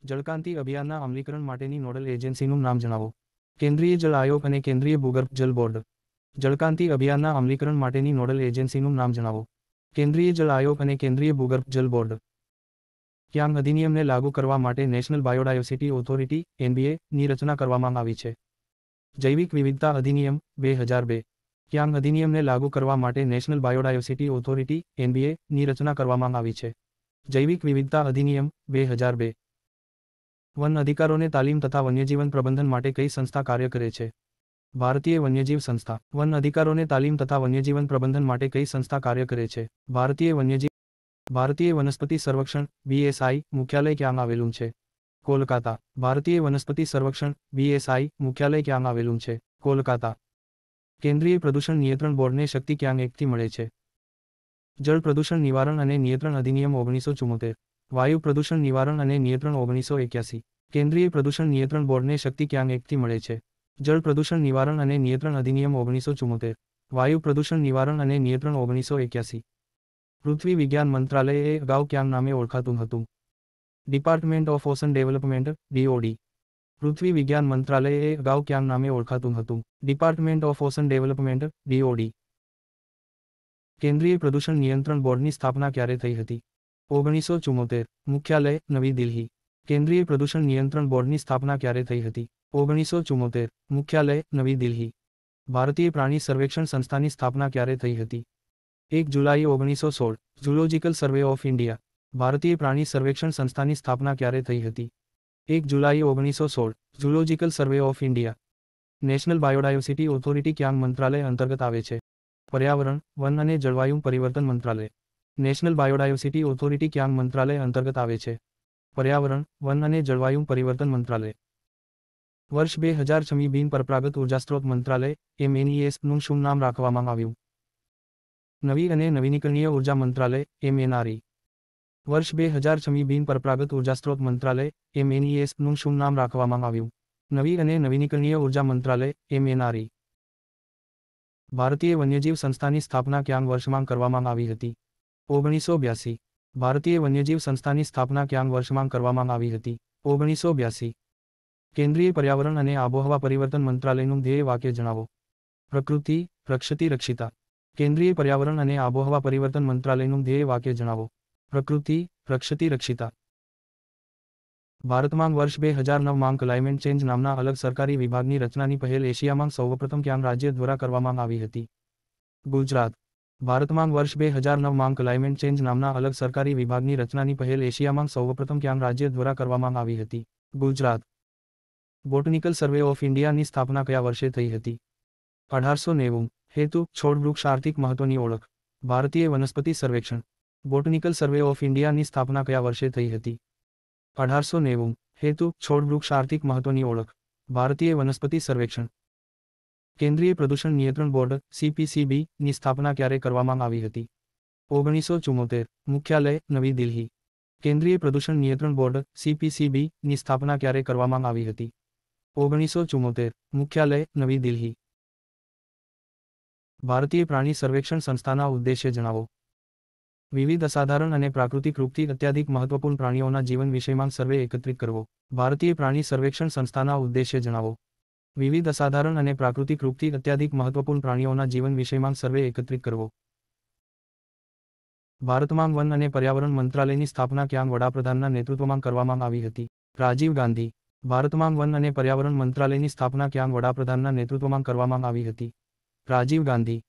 જળક્રાંતિ અભિયાનના અમલીકરણ માટેની નોડલ એજન્સીનું નામ જણાવો. કેન્દ્રીય જળ આયોગ અને કેન્દ્રીય ભૂગર્ભ જલ બોર્ડ. જળક્રાંતિ અભિયાનના અમલીકરણ માટેની નોડલ એજન્સીનું નામ જણાવો. કેન્દ્રીય જળ આયોગ અને કેન્દ્રીય ભૂગર્ભ જલ બોર્ડ. ક્યાંગ અધિનિયમને લાગુ કરવા માટે નેશનલ બાયોડાયવર્સિટી ઓથોરિટી (NBA) ની રચના કરવામાં આવી છે. જૈવિક વિવિધતા અધિનિયમ 2002. ક્યાંગ અધિનિયમને લાગુ કરવા માટે નેશનલ બાયોડાયવર્સિટી ઓથોરિટી (NBA) ની રચના કરવામાં આવી છે. જૈવિક વિવિધતા અધિનિયમ 2002. વન અધિકારોને તાલીમ તથા વન્યજીવન પ્રબંધન માટે કઈ સંસ્થા કાર્ય કરે છે? ભારતીય વન્યજીવ સંસ્થા. વન અધિકારોને તાલીમ તથા વન્યજીવન પ્રબંધન માટે કઈ સંસ્થા કાર્ય કરે છે? ભારતીય વનસ્પતિ સર્વેક્ષણ (BSI) મુખ્યાલય ક્યાં આવેલું છે? કોલકાતા. ભારતીય વનસ્પતિ સર્વેક્ષણ (BSI) મુખ્યાલય ક્યાં આવેલું છે? કોલકાતા. કેન્દ્રીય પ્રદૂષણ નિયંત્રણ બોર્ડને શક્તિ ક્યાંક એકથી મળે છે? જળ પ્રદૂષણ નિવારણ અને નિયંત્રણ અધિનિયમ 1974. વાયુ પ્રદૂષણ નિવારણ અને નિયંત્રણ 1981. કેન્દ્રીય પ્રદૂષણ નિયંત્રણ બોર્ડને શક્તિ ક્યાંક એકથી મળે છે? જળ પ્રદૂષણ નિવારણ અને નિયંત્રણ અધિનિયમ 1974. વાયુ પ્રદૂષણ નિવારણ અને નિયંત્રણ 1981. પૃથ્વી વિજ્ઞાન મંત્રાલય એ અગાઉ ક્યાંક નામે ઓળખાતું હતું? Department of ocean development (DOD). પૃથ્વી વિજ્ઞાન મંત્રાલય એ અગાઉ ક્યાંક નામે ઓળખાતું હતું? Department of ocean development (DOD). કેન્દ્રીય પ્રદૂષણ નિયંત્રણ બોર્ડની સ્થાપના ક્યારે થઈ હતી? 1974. મુખ્યાલય નવી દિલ્હી. કેન્દ્રીય પ્રદૂષણ નિયંત્રણ બોર્ડની સ્થાપના ક્યારે થઈ હતી? 1974. મુખ્યાલય નવી દિલ્હી. ભારતીય પ્રાણી સર્વેક્ષણ સંસ્થાની સ્થાપના ક્યારે થઈ હતી? 1 જુલાઈ 1916. Zoological survey of India. ભારતીય પ્રાણી સર્વેક્ષણ સંસ્થાની સ્થાપના ક્યારે થઈ હતી? 1 જુલાઈ 1916. Zoological survey of India. National biodiversity authority ક્યાંક મંત્રાલય અંતર્ગત આવે છે? પર્યાવરણ, વન અને જળવાયુ પરિવર્તન મંત્રાલય. નેશનલ બાયોડાયવર્સિટી ઓથોરિટી ક્યાંક મંત્રાલય અંતર્ગત આવે છે? પર્યાવરણ, વન અને જળવાયુ પરિવર્તન મંત્રાલય. વર્ષ 2006 બિન પરંપરાગત ઉર્જા સ્ત્રોત મંત્રાલય (MNES) નું શું નામ રાખવામાં આવ્યું? નવી અને નવીનીકરણીય ઉર્જા મંત્રાલય (MNRE). વર્ષ 2006 બિન પરંપરાગત ઉર્જા સ્ત્રોત મંત્રાલય (MNES) નું શું નામ રાખવામાં આવ્યું? નવી અને નવીનીકરણીય ઉર્જા મંત્રાલય (MNRE). ભારતીય વન્યજીવ સંસ્થાની સ્થાપના ક્યાંક વર્ષમાં કરવામાં આવી હતી? 1982. ભારતીય વન્યજીવ સંસ્થાની સ્થાપના ક્યાંક વર્ષમાં કરવામાં આવી હતી? 1982. કેન્દ્રીય પર્યાવરણ અને આબોહવા પરિવર્તન મંત્રાલયનું ધ્યેય વાક્ય જણાવો. પ્રકૃતિ, રક્ષતિ, રક્ષિતા. કેન્દ્રીય પર્યાવરણ અને આબોહવા પરિવર્તન મંત્રાલયનું ધ્યેય વાક્ય જણાવો. પ્રકૃતિ, રક્ષતિ, રક્ષિતા. ભારતમાં વર્ષ 2009 ક્લાઇમેટ ચેન્જ નામના અલગ સરકારી વિભાગની રચનાની પહેલ એશિયામાં સૌપ્રથમ ક્યાં રાજ્ય દ્વારા કરવામાં આવી હતી? ગુજરાત. ભારતમાં વર્ષ 2009 ક્લાઇમેટ ચેન્જ નામના અલગ સરકારી વિભાગની રચનાની પહેલ એશિયામાં સૌપ્રથમ ક્યાં રાજ્ય દ્વારા કરવામાં આવી હતી? ગુજરાત. બોટનિકલ સર્વે ઓફ ઇન્ડિયાની સ્થાપના કયા વર્ષે થઈ હતી? 1890. હેતુ, છોડ વૃક્ષ આર્થિક મહત્વની ઓળખ. ભારતીય વનસ્પતિ સર્વેક્ષણ. બોટનિકલ સર્વે ઓફ ઇન્ડિયાની સ્થાપના કયા વર્ષે થઈ હતી? 1890. હેતુ, છોડ વૃક્ષ આર્થિક મહત્વની ઓળખ. ભારતીય વનસ્પતિ સર્વેક્ષણ. કેન્દ્રીય પ્રદૂષણ નિયંત્રણ બોર્ડ (CPCB) ની સ્થાપના ક્યારે કરવામાં આવી હતી? 1974. મુખ્યાલય નવી દિલ્હી. કેન્દ્રીય પ્રદૂષણ નિયંત્રણ બોર્ડ (CPCB) ની સ્થાપના ક્યારે કરવામાં આવી હતી? 1974. મુખ્યાલય નવી દિલ્હી. ભારતીય પ્રાણી સર્વેક્ષણ સંસ્થાના ઉદ્દેશ્ય જણાવો. વિવિધ અસાધારણ અને પ્રાકૃતિક રૂપથી અત્યધિક મહત્વપૂર્ણ પ્રાણીઓના જીવન વિષયમાં સર્વે એકત્રિત કરવો. ભારતીય પ્રાણી સર્વેક્ષણ સંસ્થાના ઉદ્દેશ્ય જણાવો. વિવિધ અસાધારણ અને પ્રાકૃતિક રૂપથી અત્યધિક મહત્વપૂર્ણ પ્રાણીઓના જીવન વિષયમાં સર્વે એકત્રિત કરવો. ભારતમાં વન અને પર્યાવરણ મંત્રાલયની સ્થાપના ક્યાંક વડાપ્રધાનના નેતૃત્વમાં કરવામાં આવી હતી? રાજીવ ગાંધી. ભારતમાં વન અને પર્યાવરણ મંત્રાલયની સ્થાપના ક્યાંક વડાપ્રધાનના નેતૃત્વમાં કરવામાં આવી હતી? રાજીવ ગાંધી.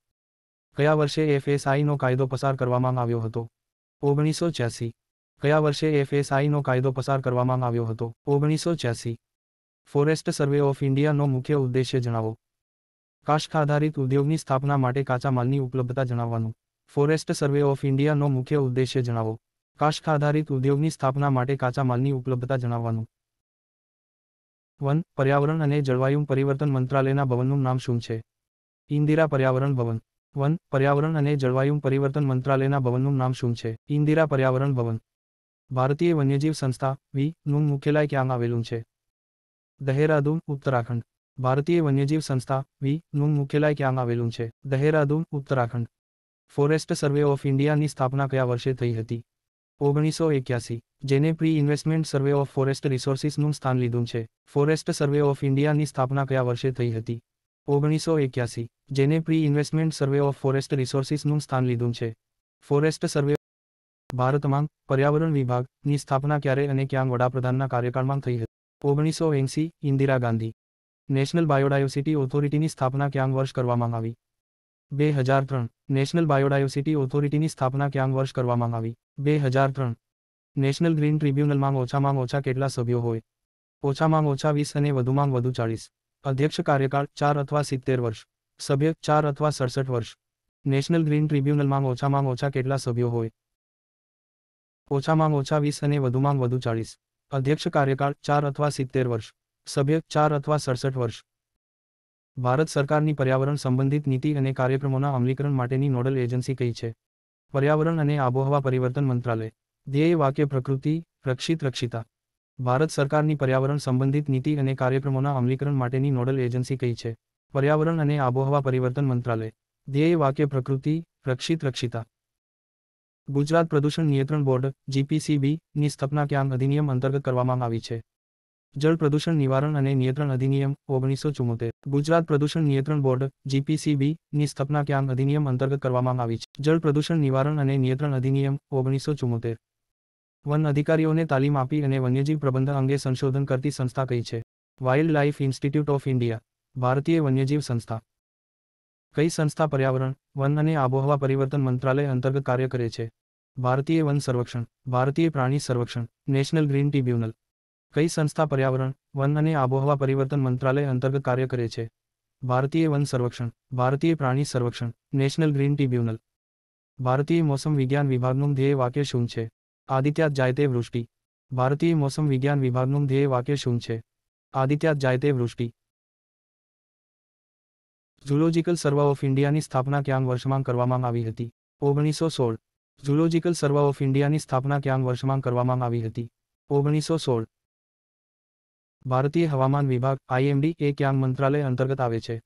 કયા વર્ષે FSI નો કાયદો પસાર કરવામાં આવ્યો હતો? 1986. કયા વર્ષે FSI નો કાયદો પસાર કરવામાં આવ્યો હતો? 1986. ફોરેસ્ટ સર્વે ઓફ ઇન્ડિયાનો મુખ્ય ઉદ્દેશ્ય જણાવો. કાષ્ઠ આધારિત ઉદ્યોગની સ્થાપના માટે કાચા માલની ઉપલબ્ધતા જણાવવાનું. ફોરેસ્ટ સર્વે ઓફ ઇન્ડિયાનો મુખ્ય ઉદ્દેશ્ય જણાવો. કાષ્ઠ આધારિત ઉદ્યોગની સ્થાપના માટે કાચા માલની ઉપલબ્ધતા જણાવવાનું. વન, પર્યાવરણ અને જળવાયુ પરિવર્તન મંત્રાલયના ભવનનું નામ શું છે? ઇન્દિરા પર્યાવરણ ભવન. વન, પર્યાવરણ અને જળવાયુ પરિવર્તન મંત્રાલયના ભવનનું નામ શું છે? ઇન્દિરા પર્યાવરણ ભવન. ભારતીય વન્યજીવ સંસ્થા (વી) નું મુખ્યાલય ક્યાં આવેલું છે? દહેરાદૂન, ઉત્તરાખંડ. ભારતીય વન્યજીવ સંસ્થા (વી) નું મુખ્યાલય ક્યાં આવેલું છે? Dehradun, Uttarakhand. Forest survey of ઇન્ડિયાની સ્થાપના કયા વર્ષે થઈ હતી? 1981, જેને pre investment survey of forest રિસોર્સિસનું સ્થાન લીધું છે. ફોરેસ્ટ સર્વે ઓફ ઇન્ડિયાની સ્થાપના કયા વર્ષે થઈ હતી? 1981, જેને pre investment survey of forest રિસોર્સિસનું સ્થાન લીધું છે. ફોરેસ્ટ સર્વે ભારતમાં પર્યાવરણ વિભાગની સ્થાપના ક્યારે અને ક્યાં વડાપ્રધાનના કાર્યકાળમાં થઈ હતી? 1980, ઇન્દિરા ગાંધી. નેશનલ બાયોડાયવર્સિટી ઓથોરિટીની સ્થાપના ક્યાં વર્ષ કરવામાં આવી? 2003, નેશનલ બાયોડાયવર્સિટી ઓથોરિટીની સ્થાપના ક્યાં વર્ષ કરવામાં આવી? 2003. નેશનલ ગ્રીન ટ્રિબ્યુનલમાં ઓછા કેટલા સભ્યો હોય? ઓછામાં ઓછા 20 અને વધુમાં વધુ 40. અધ્યક્ષ કાર્યકાળ 4 અથવા 70 વર્ષ. સભ્ય 4 અથવા 67 વર્ષ. નેશનલ ગ્રીન ટ્રિબ્યુનલમાં ઓછા કેટલા સભ્યો હોય? ઓછામાં ઓછા 20 અને વધુમાં વધુ 40. અધ્યક્ષ કાર્યકાળ 4 અથવા 70 વર્ષ. સભ્ય 4 અથવા 67 વર્ષ. ભારત સરકારની પર્યાવરણ સંબંધિત નીતિ અને કાર્યક્રમોના અમલીકરણ માટેની નોડલ એજન્સી કઈ છે? પર્યાવરણ અને આબોહવા પરિવર્તન મંત્રાલય. ધ્યેય વાક્ય પ્રકૃતિ રક્ષિત રક્ષિતા. ભારત સરકારની પર્યાવરણ સંબંધિત નીતિ અને કાર્યક્રમોના અમલીકરણ માટેની નોડલ એજન્સી કઈ છે? પર્યાવરણ અને આબોહવા પરિવર્તન મંત્રાલય. ધ્યેય વાક્ય પ્રકૃતિ રક્ષિત રક્ષિતા. ગુજરાત પ્રદૂષણ નિયંત્રણ બોર્ડ GPCB ની સ્થાપના ક્યાં અધિનિયમ અંતર્ગત કરવામાં આવી છે? જળ પ્રદૂષણ નિવારણ અને નિયંત્રણ અધિનિયમ 1974. ગુજરાત પ્રદૂષણ નિયંત્રણ બોર્ડ GPCB ની સ્થાપના ક્યાં અધિનિયમ અંતર્ગત કરવામાં આવી છે? જળ પ્રદૂષણ નિવારણ અને નિયંત્રણ અધિનિયમ 1974. વન અધિકારીઓને તાલીમ આપી અને વન્યજીવ પ્રબંધન અંગે સંશોધન કરતી સંસ્થા કઈ છે? Wild life institute of India. ભારતીય વન્યજીવ સંસ્થા. કઈ સંસ્થા પર્યાવરણ, વન અને આબોહવા પરિવર્તન મંત્રાલય અંતર્ગત કાર્ય કરે છે? ભારતીય વન સંરક્ષણ, ભારતીય પ્રાણી સંરક્ષણ, નેશનલ ગ્રીન ટ્રિબ્યુનલ. કઈ સંસ્થા પર્યાવરણ, વન અને આબોહવા પરિવર્તન મંત્રાલય અંતર્ગત કાર્ય કરે છે? ભારતીય વન સંરક્ષણ, ભારતીય પ્રાણી સંરક્ષણ, નેશનલ ગ્રીન ટ્રિબ્યુનલ. ભારતીય મોસમ વિજ્ઞાન વિભાગનું ધ્યેય વાક્ય શું છે? આદિત્યાત જાયતે વૃષ્ટિ. ભારતીય મોસમ વિજ્ઞાન વિભાગનું ધ્યેય વાક્ય શું છે? આદિત્યાત જાયતે વૃષ્ટિ. ઝૂલોજિકલ સર્વે ઓફ ઇન્ડિયાની સ્થાપના ક્યાં વર્ષમાં કરવામાં આવી હતી? 1916. ઝૂલોજિકલ સર્વે ઓફ ઇન્ડિયાની સ્થાપના ક્યાં વર્ષમાં કરવામાં આવી હતી? 1916. ભારતીય હવામાન વિભાગ IMD એ ક્યાં મંત્રાલય અંતર્ગત આવે છે?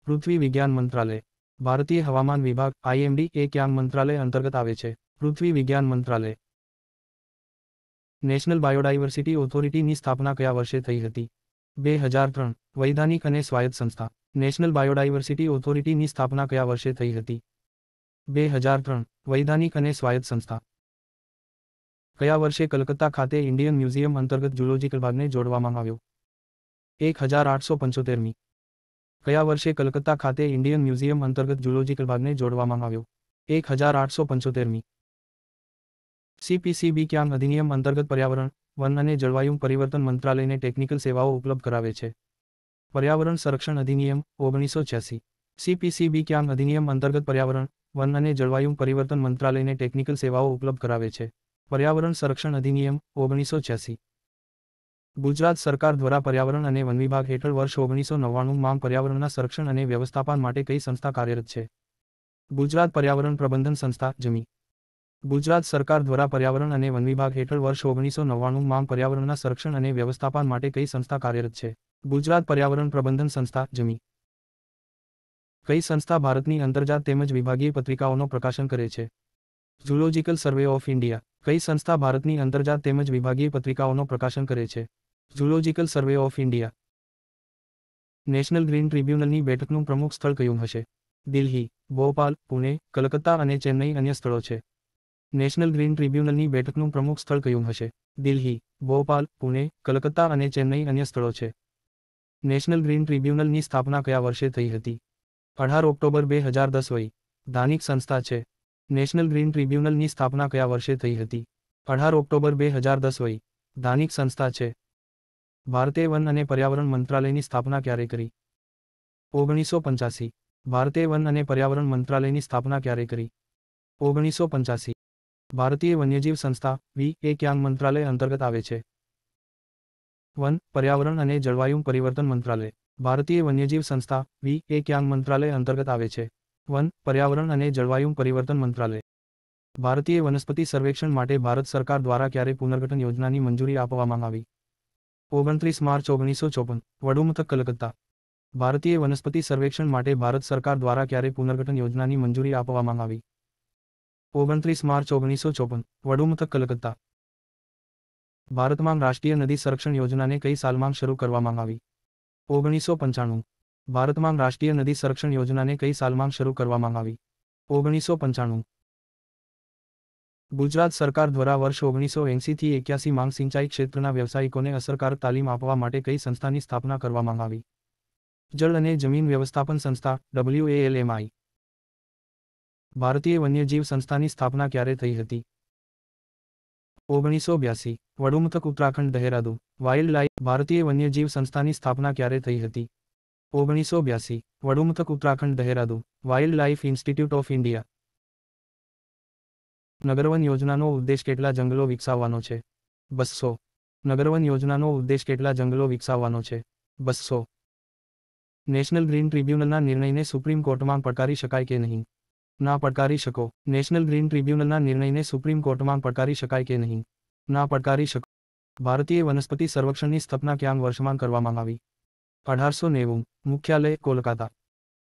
પૃથ્વી વિજ્ઞાન મંત્રાલય. ભારતીય હવામાન વિભાગ IMD એ ક્યાં મંત્રાલય અંતર્ગત આવે છે? પૃથ્વી વિજ્ઞાન મંત્રાલય. નેશનલ બાયોડાયવર્સિટી ઓથોરિટીની સ્થાપના કયા વર્ષે થઈ હતી? 2003. વૈધાનિક અને સ્વાયત્ત સંસ્થા. નેશનલ બાયોડાયવર્સિટી ઓથોરિટીની સ્થાપના કયા વર્ષે થઈ હતી? 2003. વૈધાનિક અને સ્વાયત્ત સંસ્થા. કયા વર્ષે કલકત્તા ખાતે ઇન્ડિયન મ્યુઝિયમ અંતર્ગત ઝૂલોજિકલ ભાગને જોડવામાં આવ્યો? 1875મી. કયા વર્ષે કલકત્તા ખાતે ઇન્ડિયન મ્યુઝિયમ અંતર્ગત ઝૂલોજિકલ ભાગને જોડવામાં આવ્યો? 1875મી. CPCB ક્યાં અધિનિયમ અંતર્ગત પર્યાવરણ, વન અને જળવાયુ પરિવર્તન મંત્રાલયને ટેકનિકલ સેવાઓ ઉપલબ્ધ કરાવે છે? પર્યાવરણ સંરક્ષણ અધિનિયમ 1986. CPCB ક્યાં અધિનિયમ અંતર્ગત પર્યાવરણ, વન અને જળવાયુ પરિવર્તન મંત્રાલયને ટેકનિકલ સેવાઓ ઉપલબ્ધ કરાવે છે? પર્યાવરણ સંરક્ષણ અધિનિયમ 1986. ગુજરાત સરકાર દ્વારા પર્યાવરણ અને વન વિભાગ હેઠળ વર્ષ 1999માં પર્યાવરણના સંરક્ષણ અને વ્યવસ્થાપન માટે કઈ સંસ્થા કાર્યરત છે? ગુજરાત પર્યાવરણ પ્રબંધન સંસ્થા જમી. ગુજરાત સરકાર દ્વારા પર્યાવરણ અને વન વિભાગ હેઠળ વર્ષ 1999માં પર્યાવરણના સંરક્ષણ અને વ્યવસ્થાપન માટે કઈ સંસ્થા કાર્યરત છે? ગુજરાત પર્યાવરણ પ્રબંધન સંસ્થા જમી. કઈ સંસ્થા ભારતની અંતર્જાત તેમજ વિભાગીય પત્રિકાઓનો પ્રકાશન કરે છે? Zoological survey of India. કઈ સંસ્થા ભારતની અંતર્જાત તેમજ વિભાગીય પત્રિકાઓનો પ્રકાશન કરે છે? Zoological survey of India. National green ટ્રિબ્યુનલની બેઠકનું પ્રમુખ સ્થળ કયું હશે? દિલ્હી, ભોપાલ, પુણે, કલકત્તા અને ચેન્નઈ અન્ય સ્થળો છે. નેશનલ ગ્રીન ટ્રિબ્યુનલની બેઠકનું પ્રમુખ સ્થળ કયું હશે? દિલ્હી, ભોપાલ, પુણે, કલકત્તા અને ચેન્નઈ અન્ય સ્થળો છે. નેશનલ ગ્રીન ટ્રિબ્યુનલની સ્થાપના કયા વર્ષે થઈ હતી? 18 ઓક્ટોબર 2010. વૈધાનિક સંસ્થા છે. નેશનલ ગ્રીન ટ્રિબ્યુનલની સ્થાપના કયા વર્ષે થઈ હતી? 18 ઓક્ટોબર 2010. વૈધાનિક સંસ્થા છે. ભારતે વન અને પર્યાવરણ મંત્રાલયની સ્થાપના ક્યારે કરી? 1985. ભારતે વન અને પર્યાવરણ મંત્રાલયની સ્થાપના ક્યારે કરી? 1985. ભારતીય વન્યજીવ સંસ્થા વી એ ક્યાં મંત્રાલય અંતર્ગત આવે છે? વન, પર્યાવરણ અને જળવાયુ પરિવર્તન મંત્રાલય. ભારતીય વન્યજીવ સંસ્થા વી એ ક્યાં મંત્રાલય અંતર્ગત આવે છે? વન, પર્યાવરણ અને જળવાયુ પરિવર્તન મંત્રાલય. ભારતીય વનસ્પતિ સર્વેક્ષણ માટે ભારત સરકાર દ્વારા ક્યારે પુનર્ગઠન યોજનાની મંજૂરી આપવામાં આવી? 29 માર્ચ 1954. વડુમથક કલકત્તા. ભારતીય વનસ્પતિ સર્વેક્ષણ માટે ભારત સરકાર દ્વારા ક્યારે પુનર્ગઠન યોજનાની મંજૂરી આપવામાં આવી? 29 માર્ચ 1954 વડુમથક કલકત્તા। ભારતમાં રાષ્ટ્રીય નદી સંરક્ષણ યોજનાને કઈ સાલમાં શરૂ કરવામાં આવી? 1995। ભારતમાં રાષ્ટ્રીય નદી સંરક્ષણ યોજનાને કઈ સાલમાં શરૂ કરવામાં આવી? 1995। ગુજરાત સરકાર દ્વારા વર્ષ 1980 થી 81 માં સિંચાઈ ક્ષેત્રના વ્યવસાયિકોને અસરકારક તાલીમ આપવા માટે કઈ સંસ્થાની સ્થાપના કરવામાં આવી? જળ અને જમીન વ્યવસ્થાપન સંસ્થા WALMI। ભારતીય વન્યજીવ સંસ્થાની સ્થાપના ક્યારે થઈ હતી? 1982। વડુમથક ઉત્તરાખંડ દહેરાદૂન વાઇલ્ડ લાઇફ ભારતીય વન્યજીવ સંસ્થાની સ્થાપના ક્યારે થઈ હતી? 1982। વડુમથક Uttarakhand Dehradun wild life institute of India. નગરવન યોજનાનો ઉદ્દેશ કેટલા જંગલો વિકસાવવાનો છે? 200। નગરવન યોજનાનો ઉદ્દેશ કેટલા જંગલો વિકસાવવાનો છે? 200। નેશનલ ગ્રીન ટ્રિબ્યુનલના નિર્ણયને સુપ્રીમ કોર્ટમાં પડકારી શકાય કે નહીં? ના પડકારી શકો। નેશનલ ગ્રીન ટ્રિબ્યુનલના નિર્ણયને સુપ્રીમ કોર્ટમાં પડકારી શકાય કે નહીં? ના પડકારી શકો। ભારતીય વનસ્પતિ સર્વેક્ષણની સ્થાપના ક્યાં વર્ષમાં કરવામાં આવી? 1890। મુખ્યાલય કોલકાતા।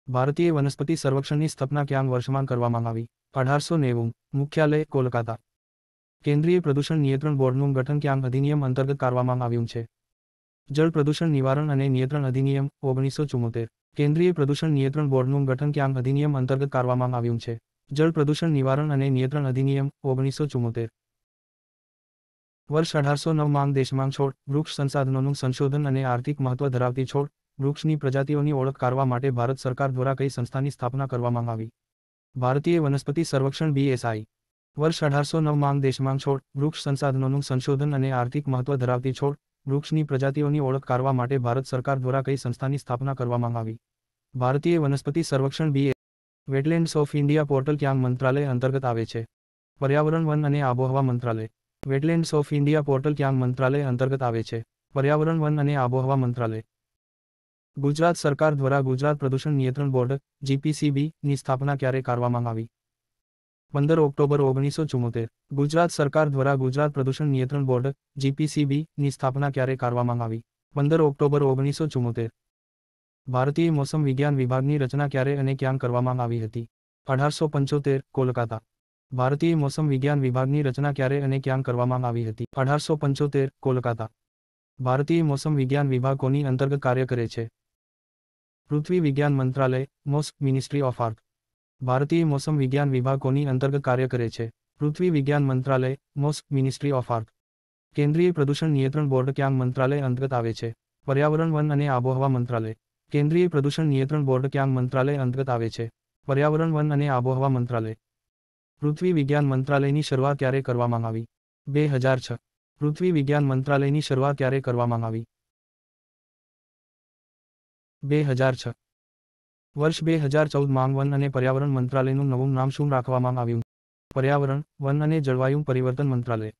ભારતીય વનસ્પતિ સર્વેક્ષણની સ્થાપના ક્યાં વર્ષમાં કરવામાં આવી? 1890। મુખ્યાલય કોલકાતા। કેન્દ્રીય પ્રદૂષણ નિયંત્રણ બોર્ડનું ગઠન ક્યાં અધિનિયમ અંતર્ગત કરવામાં આવ્યું છે? જળ પ્રદૂષણ નિવારણ અને નિયંત્રણ અધિનિયમ 1974। કેન્દ્રીય પ્રદૂષણ નિયંત્રણ બોર્ડનું ગઠન ક્યાં અધિનિયમ અંતર્ગત કરવામાં આવ્યું છે? જળ પ્રદૂષણ નિવારણ અને નિયંત્રણ અધિનિયમ 1974। વર્ષ 1809 માં દેશમાં છોડ વૃક્ષ સંસાધનોનું સંશોધન અને આર્થિક મહત્વ ધરાવતી છોડ વૃક્ષની પ્રજાતિઓની ઓળખ કરવા માટે ભારત સરકાર દ્વારા કઈ સંસ્થાની સ્થાપના કરવામાં આવી? ભારતીય વનસ્પતિ સર્વેક્ષણ BSI। વર્ષ 1809 માં દેશમાં છોડ વૃક્ષ સંસાધનોનું સંશોધન અને આર્થિક મહત્વ ધરાવતી છોડ વૃક્ષની પ્રજાતિઓની ઓળખ કરવા માટે ભારત સરકાર દ્વારા કઈ સંસ્થાની સ્થાપના કરવામાં આવી? ભારતીય વનસ્પતિ સર્વેક્ષણ BSI। Wetlands of India portal ક્યાં મંત્રાલય અંતર્ગત આવે છે? પર્યાવરણ વન અને આબોહવા મંત્રાલય। વેટલેન્ડ્સ ઓફ ઇન્ડિયા પોર્ટલ ક્યાં મંત્રાલય અંતર્ગત આવે છે? પર્યાવરણ વન અને આબોહવા મંત્રાલય। ગુજરાત સરકાર દ્વારા ગુજરાત પ્રદૂષણ નિયંત્રણ બોર્ડ GPCB ની સ્થાપના ક્યારે કરવામાં આવી? 15 ઓક્ટોબર 1974। ગુજરાત સરકાર દ્વારા ગુજરાત પ્રદૂષણ નિયંત્રણ બોર્ડ GPCB ની સ્થાપના ક્યારે કરવામાં આવી? 15 ઓક્ટોબર 1974। ભારતીય મોસમ વિજ્ઞાન વિભાગની રચના ક્યારે અને ક્યાં કરવામાં આવી હતી? 1875 કોલકાતા। ભારતીય મોસમ વિજ્ઞાન વિભાગની રચના ક્યારે અને ક્યાં કરવામાં આવી હતી? 1875 કોલકાતા। ભારતીય મોસમ વિજ્ઞાન વિભાગ કોની અંતર્ગત કાર્ય કરે છે? પૃથ્વી વિજ્ઞાન મંત્રાલય મોસ્મ મિનિસ્ટ્રી ઓફ અર્થ। ભારતીય મોસમ વિજ્ઞાન વિભાગ કોની અંતર્ગત કાર્ય કરે છે? પૃથ્વી વિજ્ઞાન મંત્રાલય મોસ્મ મિનિસ્ટ્રી ઓફ અર્થ। કેન્દ્રીય પ્રદૂષણ નિયંત્રણ બોર્ડ ક્યાં મંત્રાલય અંતર્ગત આવે છે? પર્યાવરણ વન અને આબોહવા મંત્રાલય। કેન્દ્રીય પ્રદૂષણ નિયંત્રણ બોર્ડ ક્યાં મંત્રાલય અંતર્ગત આવે છે? પર્યાવરણ વન અને આબોહવા મંત્રાલય। પૃથ્વી વિજ્ઞાન મંત્રાલયની શરૂઆત ક્યારે કરવામાં આવી? 2006। પૃથ્વી વિજ્ઞાન મંત્રાલયની શરૂઆત ક્યારે કરવામાં આવી? 2006। વર્ષ 2014 માં વન અને પર્યાવરણ મંત્રાલયનું નવું નામ શું રાખવામાં આવ્યું? પર્યાવરણ વન અને જળવાયુ પરિવર્તન મંત્રાલય।